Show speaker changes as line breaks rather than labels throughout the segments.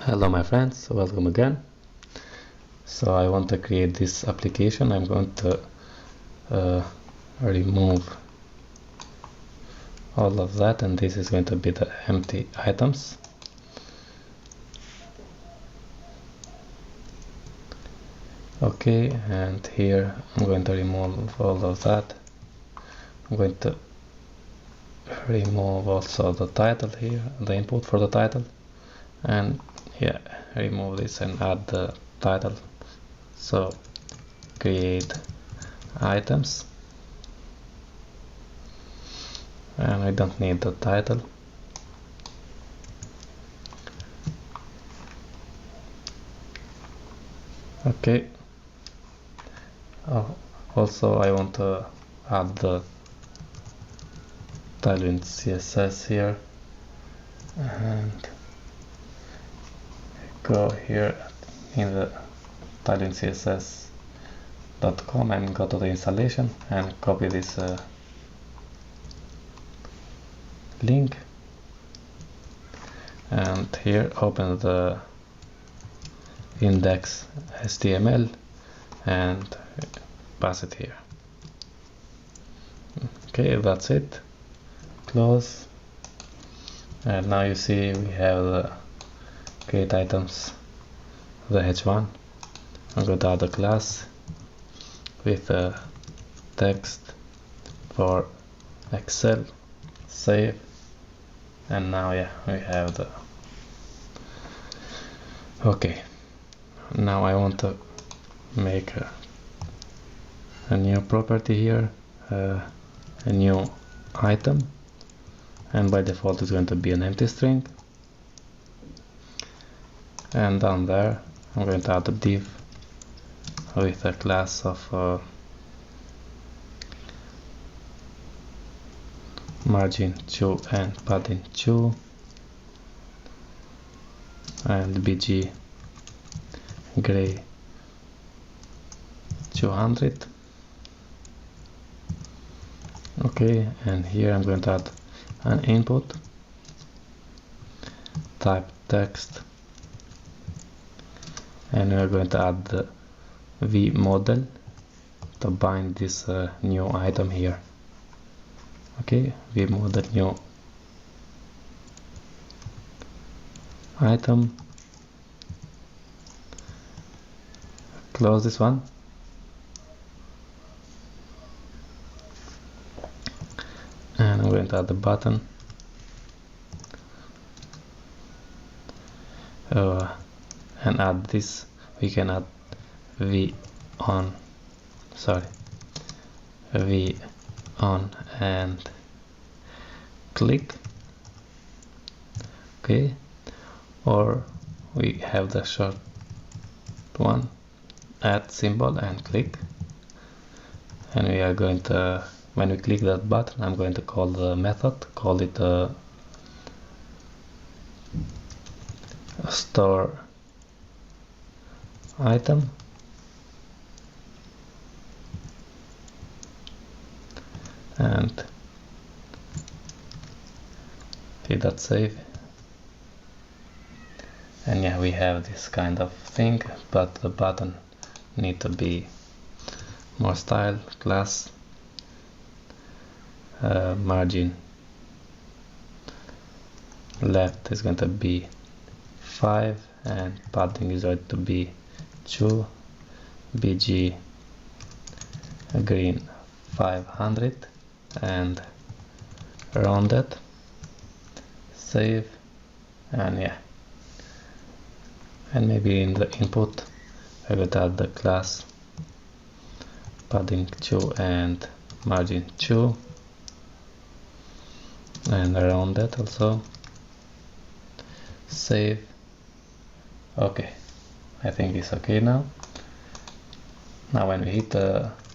Hello my friends, welcome again. So I want to create this application. I'm going to remove all of that, and this is going to be the empty items. Okay, and here I'm going to remove all of that. I'm going to remove also the title here, the input for the title, and yeah, remove this and add the title. So create items, and I don't need the title. Okay. Also I want to add the tile in CSS here, and go here in the tile in CSS.com and go to the installation and copy this link, and here open the index.html and pass it here. Okay, that's it. Close, and now you see we have the create items, the h1. I'm going to add a class with a text for Excel, save, and now yeah, we have the okay. Now I want to make a new property here, a new item, and by default it's going to be an empty string, and down there I'm going to add a div with a class of margin 2 and padding 2 and bg gray 200. Okay, and here I'm going to add an input, type text, and we're going to add the v model to bind this new item here. Okay, v model new item. Close this one, and I'm going to add the button, and add this. We can add v on and click. Okay, or we have the short one, add symbol and click, and we are going to, when we click that button, I'm going to call the method, call it a store item, and hit that save, and yeah, we have this kind of thing, but the button need to be more style. Class margin left is going to be 5 and padding is going to be 2, bg green 500 and rounded, save, and yeah, and maybe in the input I will add the class padding 2 and margin 2 and around that also, save. Okay, I think it's okay now. Now when we hit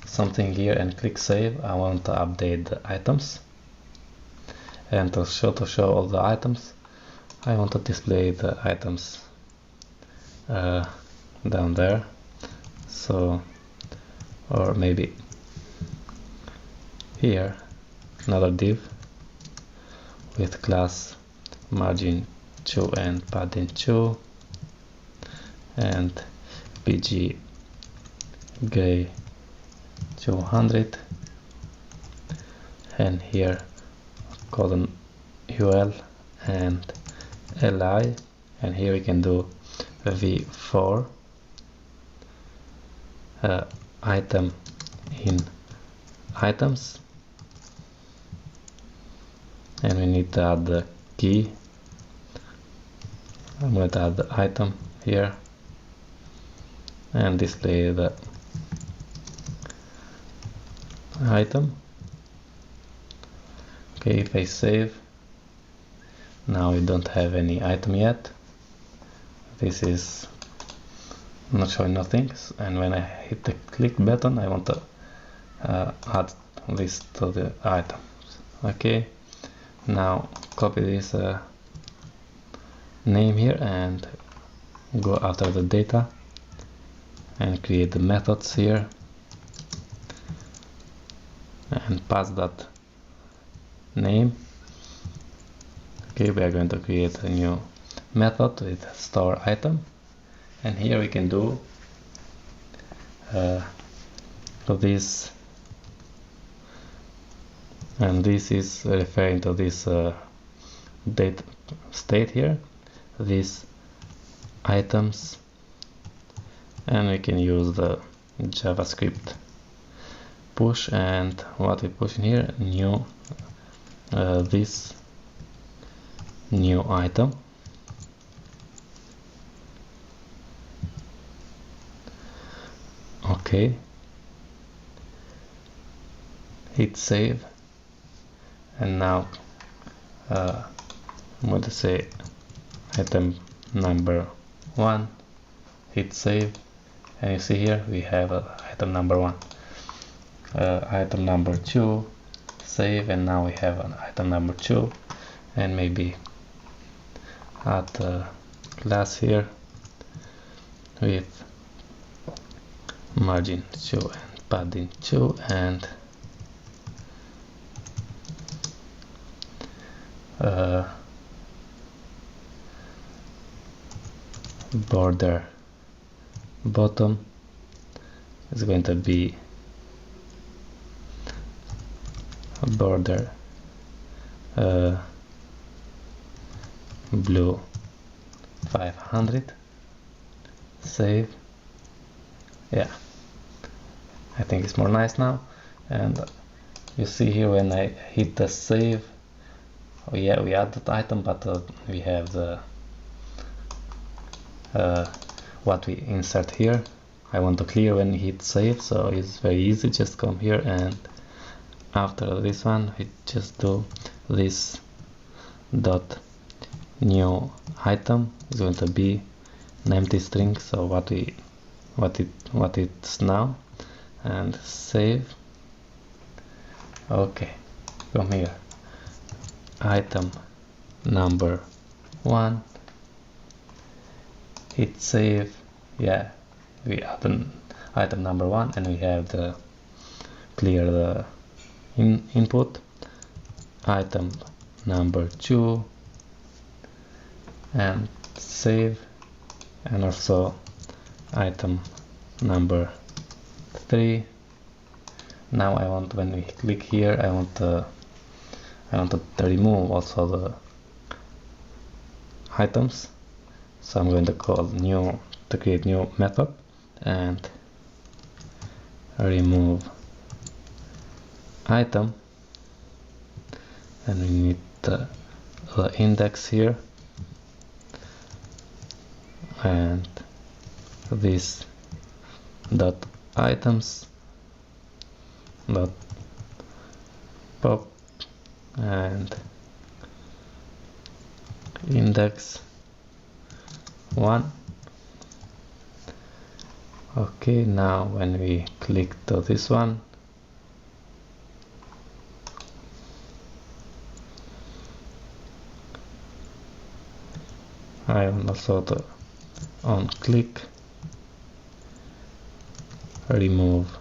something here and click save, I want to update the items, and to show all the items, I want to display the items down there. So, or maybe here another div with class margin 2 and padding 2 and pg gray 200, and here colon ul and li, and here we can do v4 item in items, and we need to add the key. I'm going to add the item here and display the item. Okay, if I save, now we don't have any item yet. This is not showing nothing, and when I hit the click button I want to add this to the items. Okay, now copy this name here and go after the data and create the methods here and pass that name. Okay, we are going to create a new method with store item, and here we can do this, and this is referring to this date state here, these items, and we can use the JavaScript push, and what we push in here, new this new item. Okay, hit save, and now I'm going to say item number 1, hit save, and you see here we have item number 1, item number 2, save, and now we have an item number 2, and maybe add a class here with margin 2 and padding 2 and border bottom is going to be a border blue 500, save. Yeah, I think it's more nice now, and you see here when I hit the save, oh yeah, we added the item, but we have the what we insert here. I want to clear when you hit save, so it's very easy. Just come here, and after this one we just do this dot new item is going to be an empty string, so what it's now, and save. Okay, come here, item number 1, hit save. Yeah, we have an item number 1, and we have the clear the input, item number 2, and save, and also item number 3. Now I want, when we click here, I want to remove also the items, so I'm going to call new to create new method and remove item, and we need the index here, and this dot items dot pop and index 1. Okay, now when we click to this one, I want also to on click remove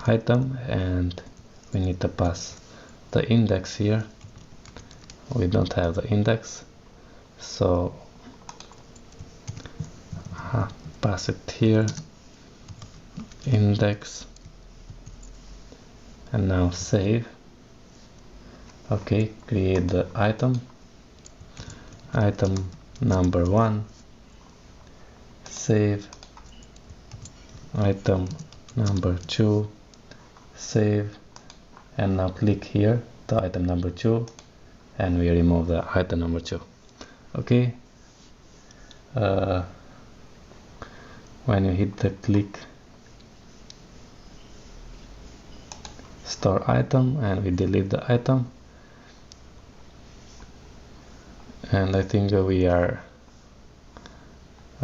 item, and we need to pass the index here. We don't have the index, so pass it here, index, and now save. Okay, create the item number 1, save, item number 2, save, and now click here the item number 2 and we remove the item number 2. Okay, when you hit the click store item and we delete the item, and I think we are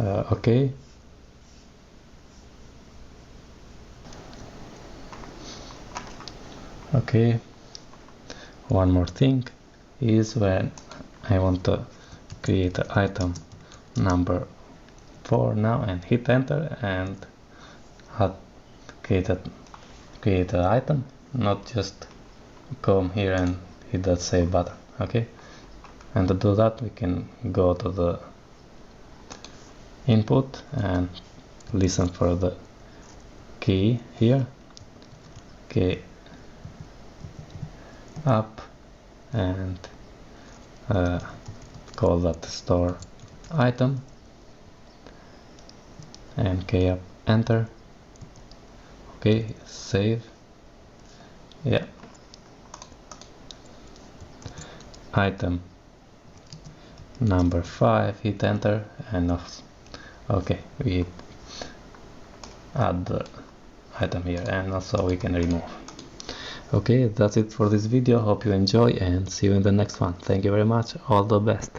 okay. Okay, one more thing is when I want to create an item number 4 now and hit enter and create an item, not just come here and hit that save button. Okay, and to do that we can go to the input and listen for the key here. Okay, up and call that store item and key up, enter. Okay, save. Yeah, item number 5, hit enter, and okay, we add the item here and also we can remove. Okay, that's it for this video. Hope you enjoy and see you in the next one. Thank you very much. All the best.